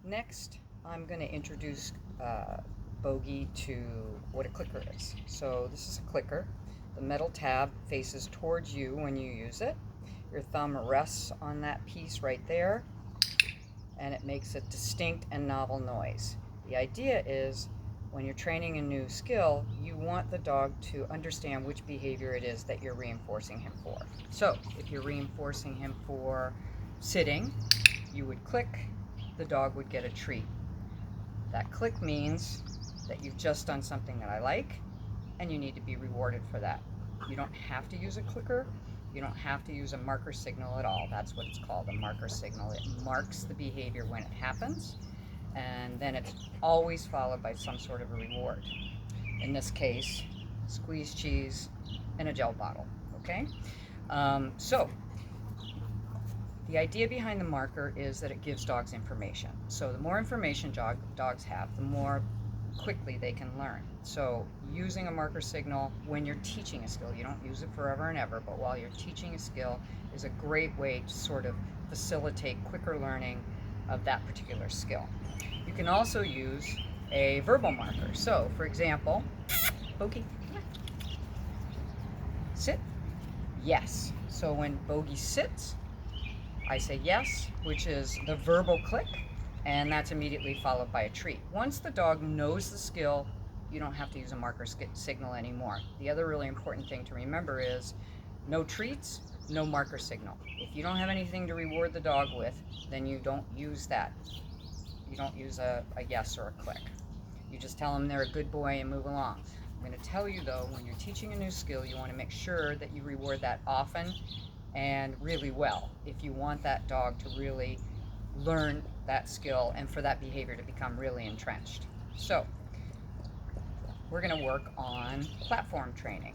Next, I'm going to introduce Bogey to what a clicker is. So this is a clicker. The metal tab faces towards you when you use it. Your thumb rests on that piece right there, and it makes a distinct and novel noise. The idea is when you're training a new skill, you want the dog to understand which behavior it is that you're reinforcing him for. So if you're reinforcing him for sitting, you would click, the dog would get a treat. That click means that you've just done something that I like, and you need to be rewarded for that. You don't have to use a clicker. You don't have to use a marker signal at all. That's what it's called, a marker signal. It marks the behavior when it happens, and then it's always followed by some sort of a reward. In this case, squeezed cheese in a gel bottle, okay? So the idea behind the marker is that it gives dogs information. So the more information dogs have, the more quickly they can learn. So using a marker signal when you're teaching a skill, you don't use it forever and ever, but while you're teaching a skill is a great way to sort of facilitate quicker learning of that particular skill. You can also use a verbal marker. So for example, Bogey, sit, yes. So when Bogey sits, I say yes, which is the verbal click, and that's immediately followed by a treat. Once the dog knows the skill, you don't have to use a marker signal anymore. The other really important thing to remember is no treats, no marker signal. If you don't have anything to reward the dog with, then you don't use that. You don't use a yes or a click. You just tell them they're a good boy and move along. I'm going to tell you though, when you're teaching a new skill, you want to make sure that you reward that often and really well if you want that dog to really learn that skill and for that behavior to become really entrenched. So we're going to work on platform training.